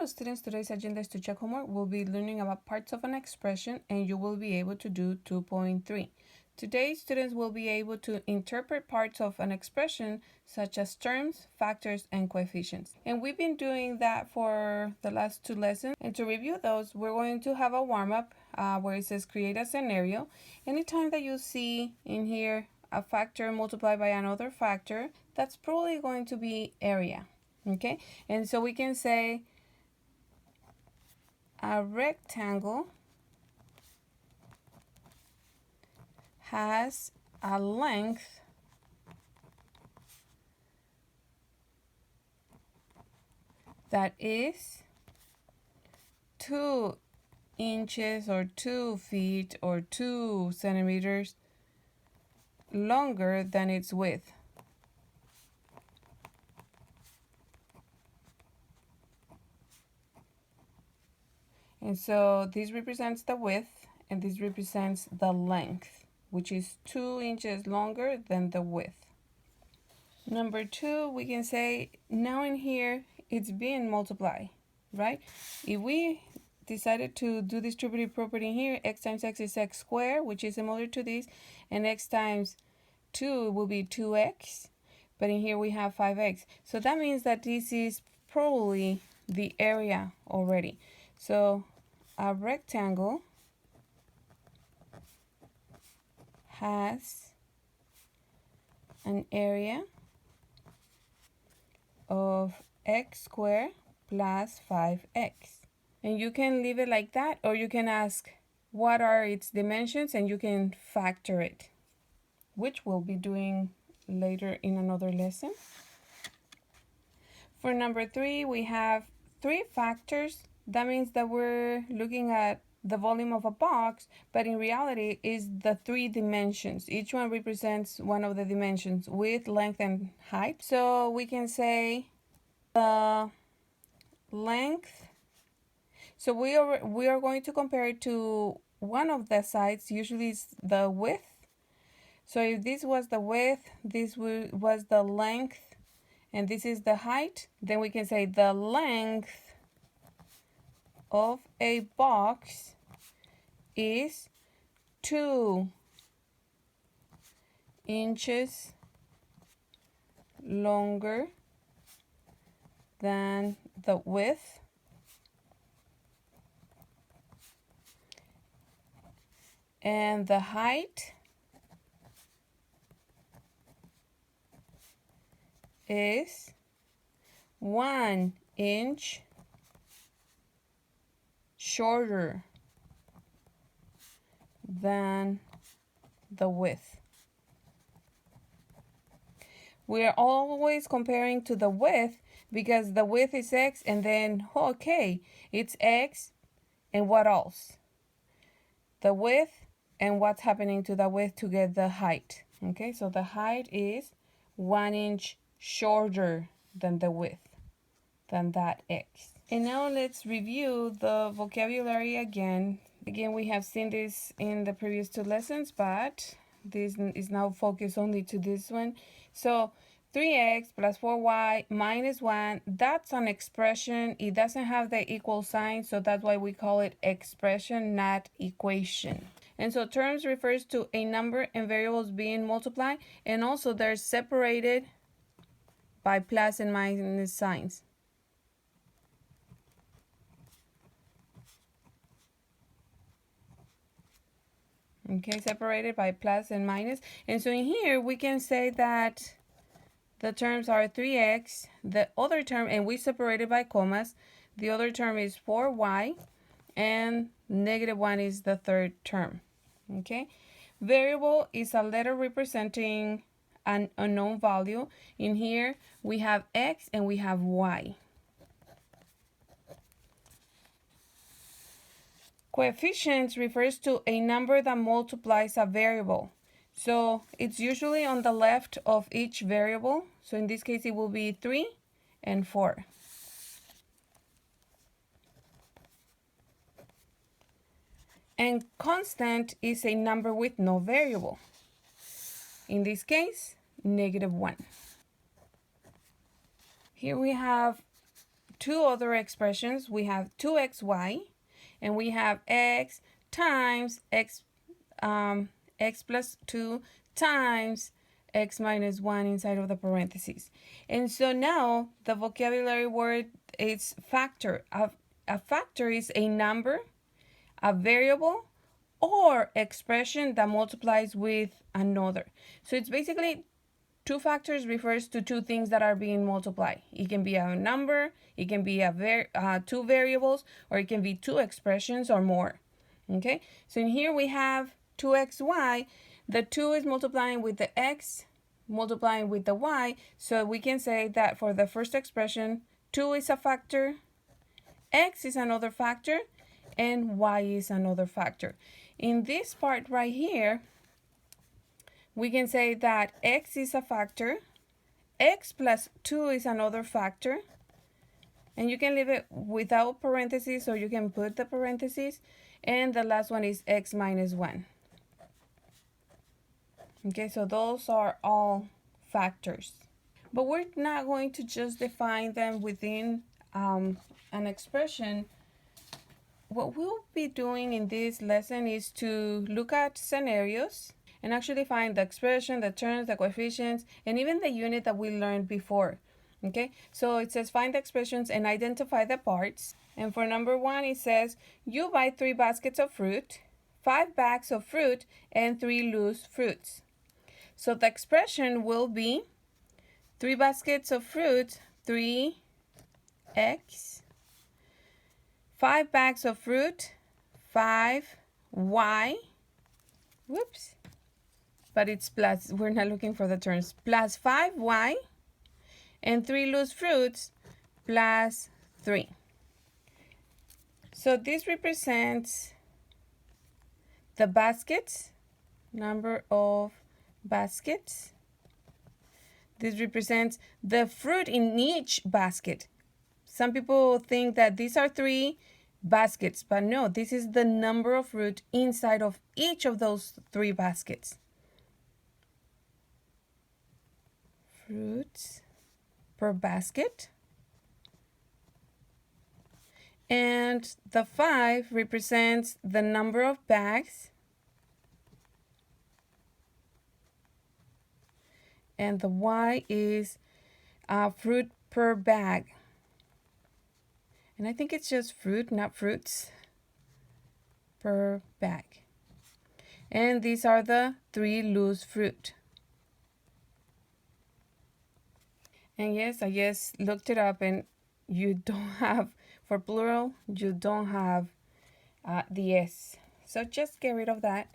Hello students, today's agenda is to check homework. We'll be learning about parts of an expression and you will be able to do 2.3. Today students will be able to interpret parts of an expression such as terms, factors, and coefficients. And we've been doing that for the last two lessons. And to review those, we're going to have a warm-up where it says create a scenario. Anytime that you see in here a factor multiplied by another factor, that's probably going to be area. Okay, and so we can say a rectangle has a length that is 2 inches or 2 feet or 2 centimeters longer than its width. And so this represents the width and this represents the length, which is 2 inches longer than the width. Number 2, we can say now in here it's being multiplied, right? If we decided to do distributive property here, x times x is x squared, which is similar to this, and x times 2 will be 2x, but in here we have 5x. So that means that this is probably the area already. So a rectangle has an area of x squared plus 5x. And you can leave it like that, or you can ask what are its dimensions and you can factor it, which we'll be doing later in another lesson. For number 3, we have 3 factors. That means that we're looking at the volume of a box, but in reality is the 3 dimensions. Each one represents one of the dimensions, width, length, and height. So we can say the length. So we are going to compare it to one of the sides. Usually it's the width. So if this was the width, this was the length, and this is the height, then we can say the length of a box is 2 inches longer than the width and the height is 1 inch shorter than the width. We are always comparing to the width because the width is x, and then okay, it's x, and what else? The width and what's happening to the width to get the height. Okay, so the height is 1 inch shorter than the width, than that x. And now let's review the vocabulary again. Again, we have seen this in the previous 2 lessons, but this is now focused only to this one. So 3x plus 4y minus 1, that's an expression. It doesn't have the equal sign, so that's why we call it expression, not equation. And so terms refers to a number and variables being multiplied, and also they're separated by plus and minus signs. Okay, separated by plus and minus. And so in here we can say that the terms are 3x, the other term, and we separated by commas, the other term is 4y, and -1 is the third term. Okay, variable is a letter representing an unknown value. In here we have x and we have y. Coefficients refers to a number that multiplies a variable. So it's usually on the left of each variable. So in this case it will be 3 and 4. And constant is a number with no variable. In this case, -1. Here we have two other expressions. We have 2xy, and we have x times x plus 2 times x minus 1 inside of the parentheses. And so now the vocabulary word is factor. A factor is a number, a variable, or expression that multiplies with another. So it's basically two factors refers to two things that are being multiplied. It can be a number, it can be two variables, or it can be two expressions or more. Okay, so in here we have 2xy. The 2 is multiplying with the x, multiplying with the y. So we can say that for the first expression, 2 is a factor, x is another factor, and y is another factor. In this part right here, we can say that x is a factor, x plus 2 is another factor, and you can leave it without parentheses or you can put the parentheses, and the last one is x minus 1. Okay, so those are all factors. But we're not going to just define them within an expression. What we'll be doing in this lesson is to look at scenarios and actually find the expression, the terms, the coefficients, and even the unit that we learned before. Okay, so it says find the expressions and identify the parts. And for number 1, it says you buy 3 baskets of fruit, 5 bags of fruit, and 3 loose fruits. So the expression will be 3 baskets of fruit, 3x, 5 bags of fruit, 5y, whoops, but it's plus, we're not looking for the terms, plus 5y, and 3 loose fruits, plus 3. So this represents the baskets, number of baskets. This represents the fruit in each basket. Some people think that these are 3 baskets, but no, this is the number of fruit inside of each of those 3 baskets. Fruits per basket. And the 5 represents the number of bags. And the y is fruit per bag. And I think it's just fruit, not fruits, per bag. And these are the 3 loose fruit. And yes, I just looked it up, and you don't have, for plural, you don't have the S. So just get rid of that.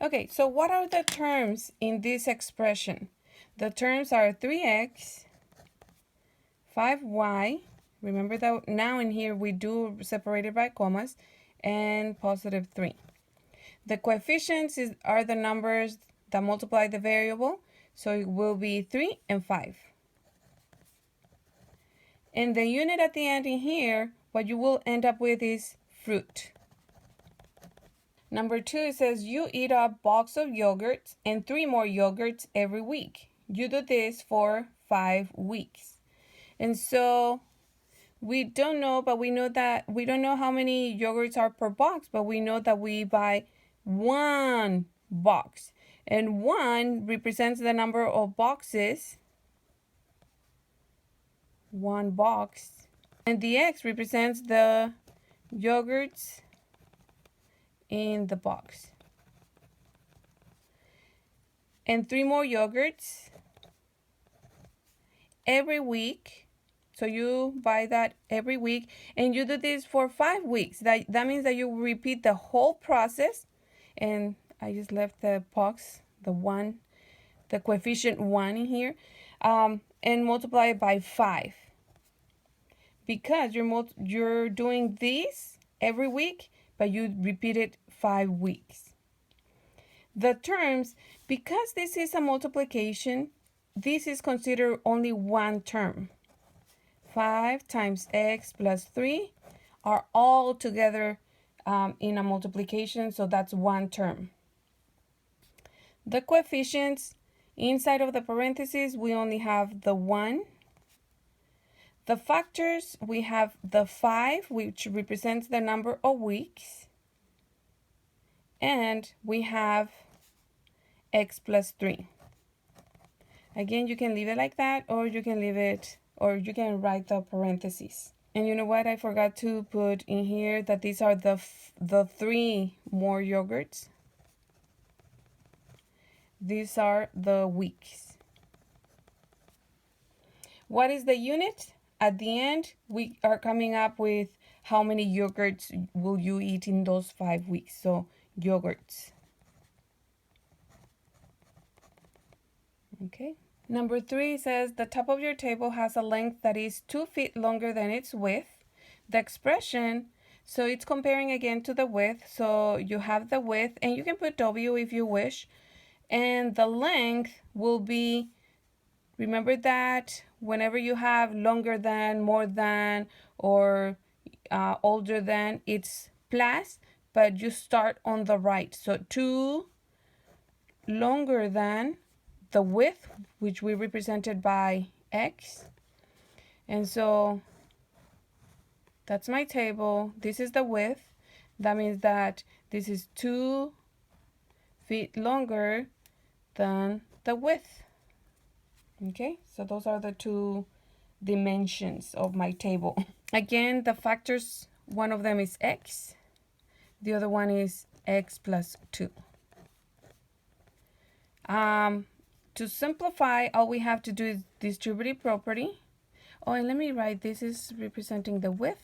Okay, so what are the terms in this expression? The terms are 3x, 5y, remember that now in here we do separate it by commas, and positive 3. The coefficients are the numbers that multiply the variable, so it will be 3 and 5. And the unit at the end in here, what you will end up with is fruit. Number 2, it says you eat a box of yogurts and 3 more yogurts every week. You do this for 5 weeks. And so we don't know, but we know that we don't know how many yogurts are per box, but we know that we buy 1 box. And 1 represents the number of boxes. 1 box. And the X represents the yogurts in the box. And 3 more yogurts every week. So you buy that every week, and you do this for 5 weeks. That means that you repeat the whole process. And I just left the box, the coefficient 1 in here, and multiply it by 5. Because you're doing this every week, but you repeat it 5 weeks. The terms, because this is a multiplication, this is considered only one term. 5 times x plus 3 are all together in a multiplication, so that's one term. The coefficients, inside of the parentheses, we only have the 1 The factors, we have the 5, which represents the number of weeks, and we have x plus 3. Again, you can leave it like that, or you can leave it, or you can write the parentheses. And you know what? I forgot to put in here that these are the 3 more yogurts. These are the weeks. What is the unit? At the end, we are coming up with how many yogurts will you eat in those 5 weeks. So yogurts. Okay. Number 3 says the top of your table has a length that is 2 feet longer than its width. The expression, so it's comparing again to the width. So you have the width, and you can put W if you wish. And the length will be, remember that whenever you have longer than, more than, or older than, it's plus, but you start on the right. So 2 longer than the width, which we represented by x. And so that's my table. This is the width. That means that this is 2 feet longer than the width. Okay, so those are the 2 dimensions of my table. Again, the factors, one of them is x. The other one is x plus 2. To simplify, all we have to do is distributive property. Oh, and let me write, this is representing the width.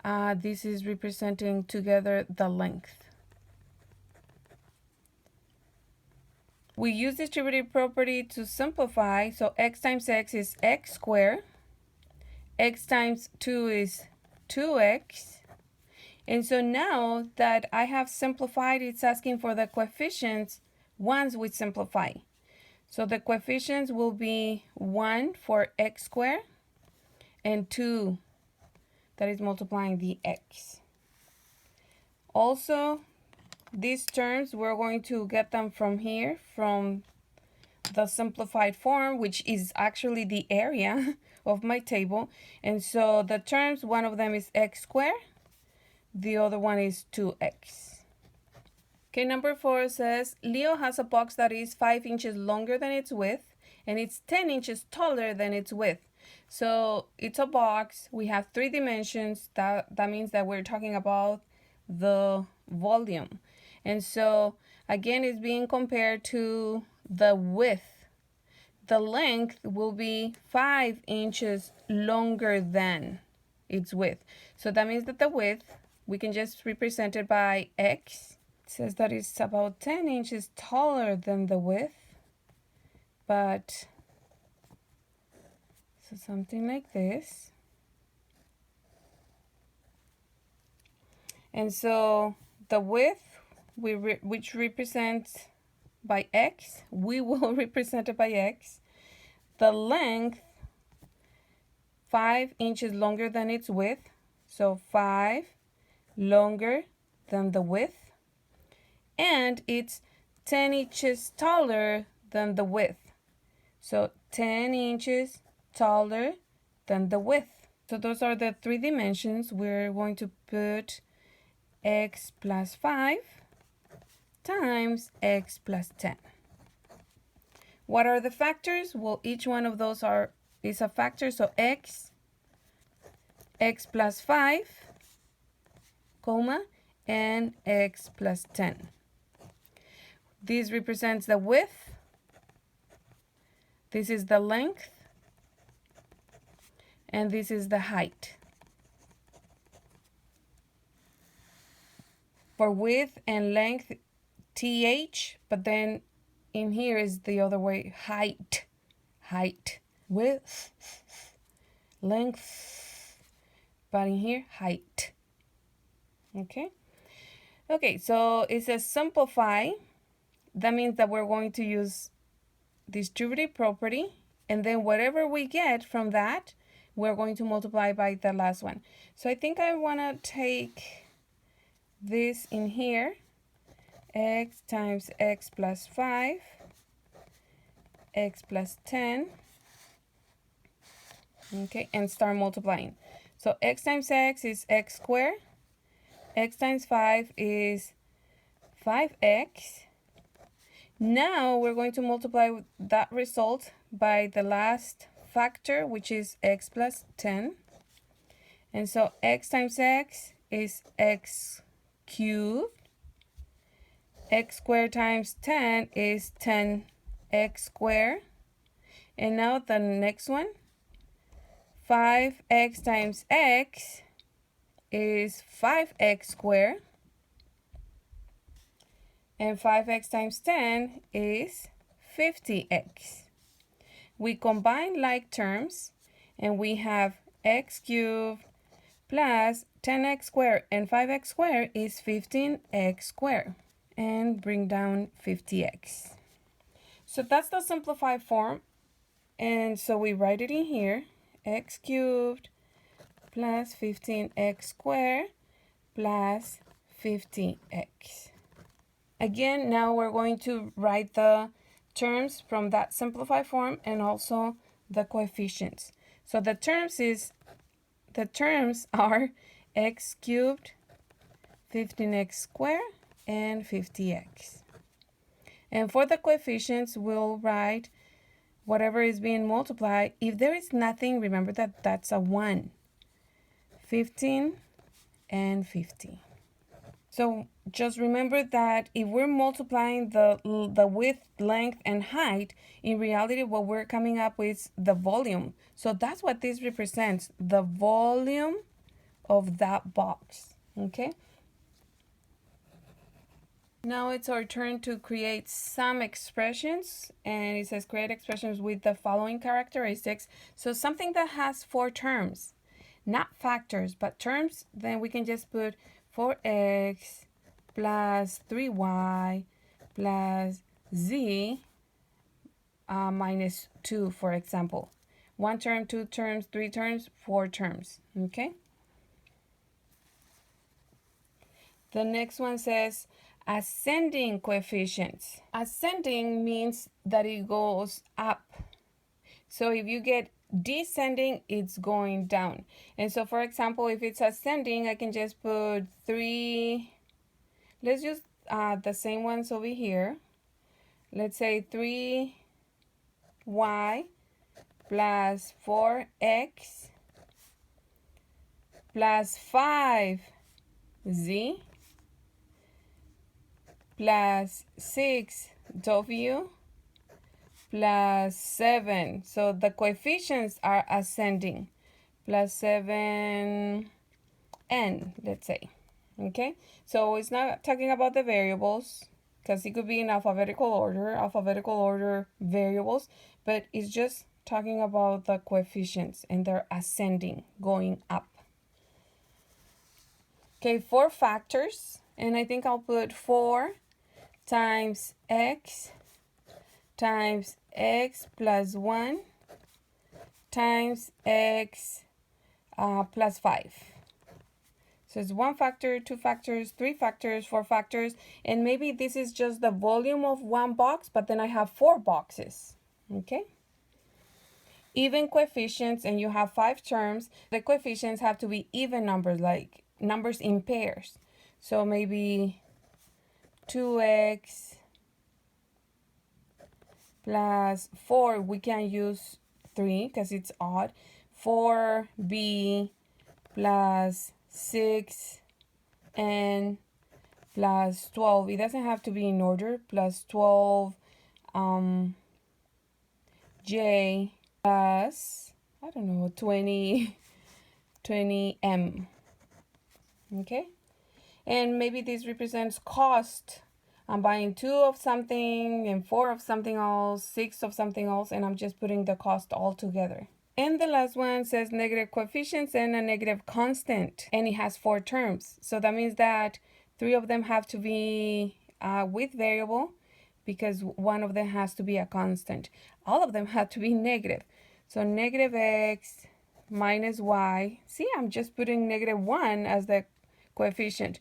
This is representing together the length. We use distributive property to simplify. So x times x is x squared. X times 2 is 2x. And so now that I have simplified, it's asking for the coefficients once we simplify. So the coefficients will be 1 for x squared and 2, that is multiplying the x. Also, these terms, we're going to get them from here, from the simplified form, which is actually the area of my table. And so the terms, one of them is x squared, the other one is 2x. Okay, number 4 says, Leo has a box that is 5 inches longer than its width, and it's 10 inches taller than its width. So it's a box. We have 3 dimensions. That means that we're talking about the volume. And so, again, it's being compared to the width. The length will be 5 inches longer than its width. So that means that the width, we can just represent it by x. It says that it's about 10 inches taller than the width, but so something like this. And so the width, which represents by x, we will represent it by x. The length, 5 inches longer than its width, so 5 longer than the width. And it's 10 inches taller than the width. So 10 inches taller than the width. So those are the 3 dimensions. We're going to put x plus 5 times x plus 10. What are the factors? Well, each one of those is a factor. So x plus 5, comma, and x plus 10. This represents the width. This is the length. And this is the height. For width and length, TH, but then in here is the other way, height. Height. Width, length, but in here, height. Okay? Okay, so it says simplify. That means that we're going to use distributive property, and then whatever we get from that, we're going to multiply by the last one. So I think I want to take this in here, x times x plus 5, x plus 10, okay, and start multiplying. So x times x is x squared. X times 5 is 5x. Now we're going to multiply that result by the last factor, which is x plus 10. And so x times x is x cubed. X squared times 10 is 10x squared. And now the next one, 5x times x is 5x squared. And 5x times 10 is 50x. We combine like terms, and we have x cubed plus 10x squared, and 5x squared is 15x squared. And bring down 50x. So that's the simplified form. And so we write it in here, x cubed plus 15x squared plus 50x. Again, now we're going to write the terms from that simplified form and also the coefficients. So the terms are x cubed, 15x squared, and 50x. And for the coefficients, we'll write whatever is being multiplied. If there is nothing, remember that that's a 1. 15 and 50. So just remember that if we're multiplying the width, length, and height, in reality what we're coming up with is the volume. So that's what this represents, the volume of that box, okay? Now it's our turn to create some expressions, and it says create expressions with the following characteristics. So something that has 4 terms, not factors, but terms, then we can just put 4x plus 3y plus z minus 2, for example. 1 term, 2 terms, 3 terms, 4 terms, okay? The next one says ascending coefficients. Ascending means that it goes up. So if you get descending, it's going down. And so for example, if it's ascending, I can just put 3. Let's use the same ones over here. Let's say 3y plus 4x plus 5z plus 6w plus 7. So the coefficients are ascending. Plus 7n, let's say. Okay, so it's not talking about the variables because it could be in alphabetical order variables, but it's just talking about the coefficients and they're ascending, going up. Okay, 4 factors, and I think I'll put 4 times x plus 1 times x plus 5. So it's 1 factor, 2 factors, 3 factors, 4 factors, and maybe this is just the volume of 1 box, but then I have 4 boxes, okay? Even coefficients, and you have 5 terms, the coefficients have to be even numbers, like numbers in pairs. So maybe 2x plus 4, we can use 3 because it's odd. 4b plus 6n plus 12. It doesn't have to be in order. Plus 12 j plus, I don't know, 20m. Okay? And maybe this represents cost. I'm buying 2 of something and 4 of something else, 6 of something else, and I'm just putting the cost all together. And the last one says negative coefficients and a negative constant, and it has 4 terms. So that means that 3 of them have to be with variable because 1 of them has to be a constant. All of them have to be negative. So negative x minus y. See, I'm just putting negative 1 as the coefficient.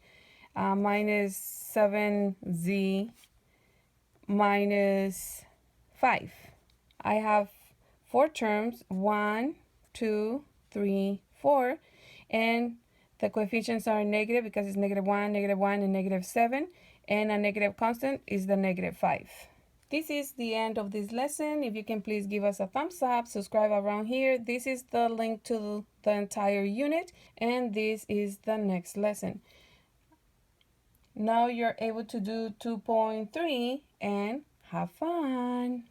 Minus 7z minus 5. I have 4 terms, 1, 2, 3, 4, and the coefficients are negative because it's -1, -1, and -7, and a negative constant is the -5. This is the end of this lesson. If you can please give us a thumbs up, subscribe around here. This is the link to the entire unit, and this is the next lesson. Now you're able to do 2.3 and have fun.